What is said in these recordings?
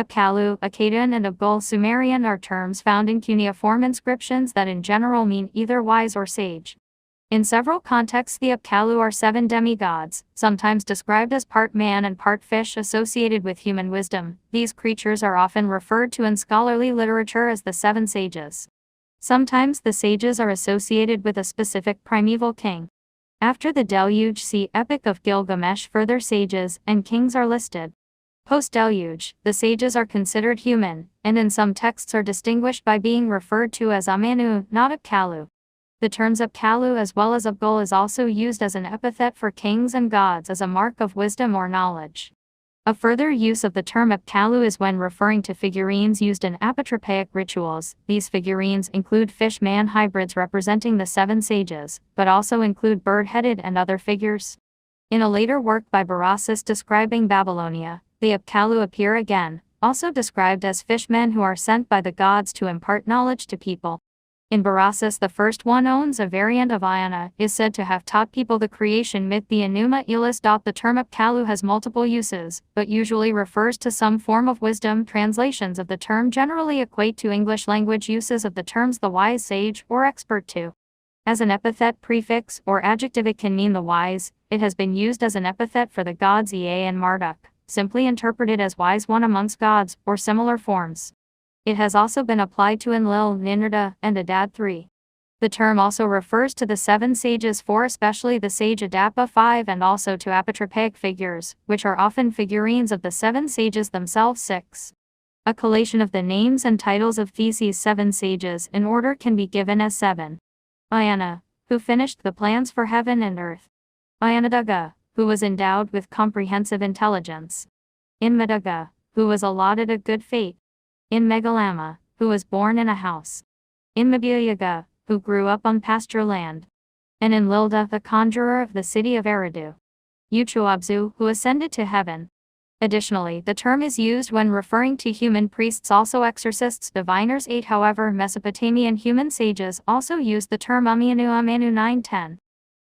Apkallu, Akkadian and Abgul Sumerian are terms found in cuneiform inscriptions that in general mean either wise or sage. In several contexts the Apkallu are 7 demigods, sometimes described as part man and part fish associated with human wisdom. These creatures are often referred to in scholarly literature as the 7 sages. Sometimes the sages are associated with a specific primeval king. After the deluge, see Epic of Gilgamesh. Further sages and kings are listed. Post-deluge, the sages are considered human, and in some texts are distinguished by being referred to as Amanu, not Apkallu. The terms Apkallu as well as Abgul is also used as an epithet for kings and gods as a mark of wisdom or knowledge. A further use of the term Apkallu is when referring to figurines used in apotropaic rituals. These figurines include fish-man hybrids representing the 7 sages, but also include bird-headed and other figures. In a later work by Berossus describing Babylonia, the Apkallu appear again, also described as fishmen who are sent by the gods to impart knowledge to people. In Berossus, the first one, Oannes, a variant of Iona, is said to have taught people the creation myth, the Enuma Elish. The term Apkallu has multiple uses, but usually refers to some form of wisdom. Translations of the term generally equate to English language uses of the terms the wise, sage, or expert too. As an epithet, prefix, or adjective it can mean the wise. It has been used as an epithet for the gods Ea and Marduk, simply interpreted as wise one amongst gods, or similar forms. It has also been applied to Enlil, Ninurta, and Adad 3. The term also refers to the 7 sages 4, especially the sage Adapa 5, and also to apotropaic figures, which are often figurines of the 7 sages themselves 6. A collation of the names and titles of these 7 sages in order can be given as 7. Iana, who finished the plans for heaven and earth. Ianaduga, who was endowed with comprehensive intelligence. Inmeduga, who was allotted a good fate. In Megalama, who was born in a house. In Mabulaga, who grew up on pasture land. And in Lilda, the conjurer of the city of Eridu. Uchuabzu, who ascended to heaven. Additionally, the term is used when referring to human priests, also exorcists, diviners. 8. However, Mesopotamian human sages also used the term Amanu 9:10.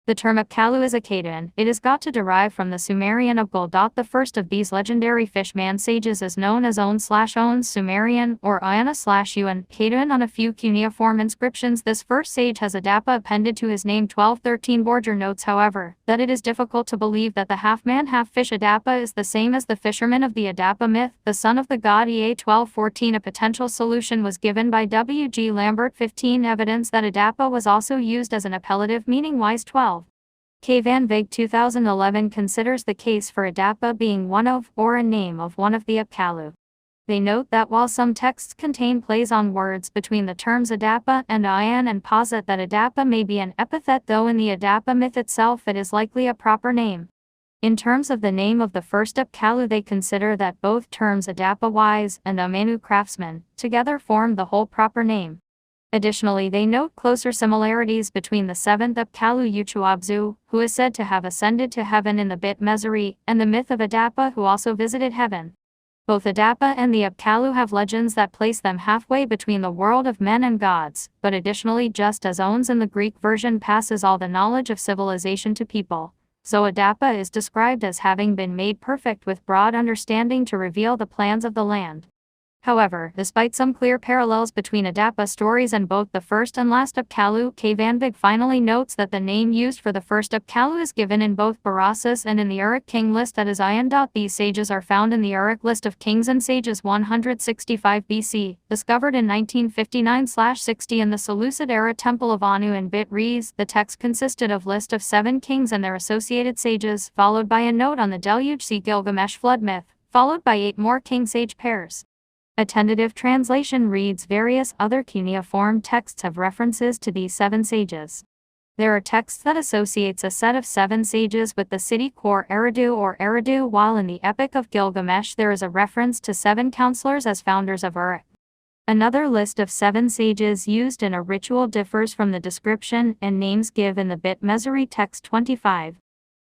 The term Apkallu is Akkadian. It is got to derive from the Sumerian Abgul. The first of these legendary fishman sages is known as Oannes Sumerian or Iona/Uan Akkadian. On a few cuneiform inscriptions, this first sage has Adapa appended to his name. 1213 Borger notes, however, that it is difficult to believe that the half-man half-fish Adapa is the same as the fisherman of the Adapa myth, the son of the god Ea. 1214 A potential solution was given by W. G. Lambert. 15 Evidence that Adapa was also used as an appellative meaning wise. 12. K. Van Vig 2011 considers the case for Adapa being one of, or a name of one of the Apkallu. They note that while some texts contain plays on words between the terms Adapa and Ian and posit that Adapa may be an epithet, though in the Adapa myth itself it is likely a proper name. In terms of the name of the first Apkallu, they consider that both terms Adapa wise and Amanu craftsman together form the whole proper name. Additionally, they note closer similarities between the 7th Apkallu Uchuabzu, who is said to have ascended to heaven in the Bit Meseri, and the myth of Adapa, who also visited heaven. Both Adapa and the Apkallu have legends that place them halfway between the world of men and gods, but additionally, just as Oannes in the Greek version passes all the knowledge of civilization to people, so Adapa is described as having been made perfect with broad understanding to reveal the plans of the land. However, despite some clear parallels between Adapa stories and both the first and last Apkallu, K. Van Vig finally notes that the name used for the first Apkallu is given in both Berossus and in the Uruk king list, that is Ion. These sages are found in the Uruk list of kings and sages 165 BC, discovered in 1959/60 in the Seleucid era temple of Anu in Bit Rees. The text consisted of list of 7 kings and their associated sages, followed by a note on the deluge. See Gilgamesh flood myth, followed by 8 more king-sage pairs. A tentative translation reads, various other cuneiform texts have references to these 7 sages. There are texts that associates a set of 7 sages with the city core Eridu or Eridu, while in the Epic of Gilgamesh there is a reference to 7 counselors as founders of Uruk. Another list of 7 sages used in a ritual differs from the description and names given in the Bit Meseri text 25.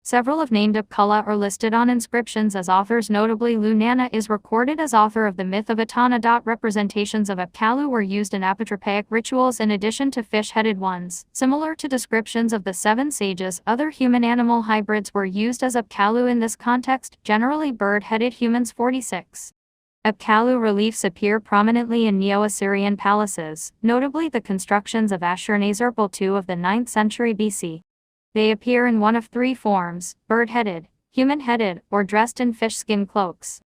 Several of named Apkallu are listed on inscriptions as authors, notably Lunana is recorded as author of the myth of Etana. Representations of Apkallu were used in apotropaic rituals in addition to fish-headed ones. Similar to descriptions of the 7 sages, other human-animal hybrids were used as Apkallu in this context, generally bird-headed humans. 46. Apkallu reliefs appear prominently in Neo-Assyrian palaces, notably the constructions of Ashurnasirpal II of the 9th century BC. They appear in one of three forms: bird-headed, human-headed, or dressed in fish skin cloaks.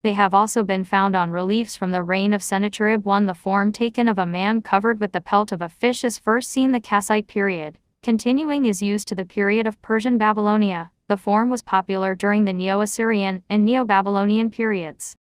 They have also been found on reliefs from the reign of Sennacherib I. The form taken of a man covered with the pelt of a fish is first seen the Kassite period. Continuing is used to the period of Persian Babylonia. The form was popular during the Neo-Assyrian and Neo-Babylonian periods.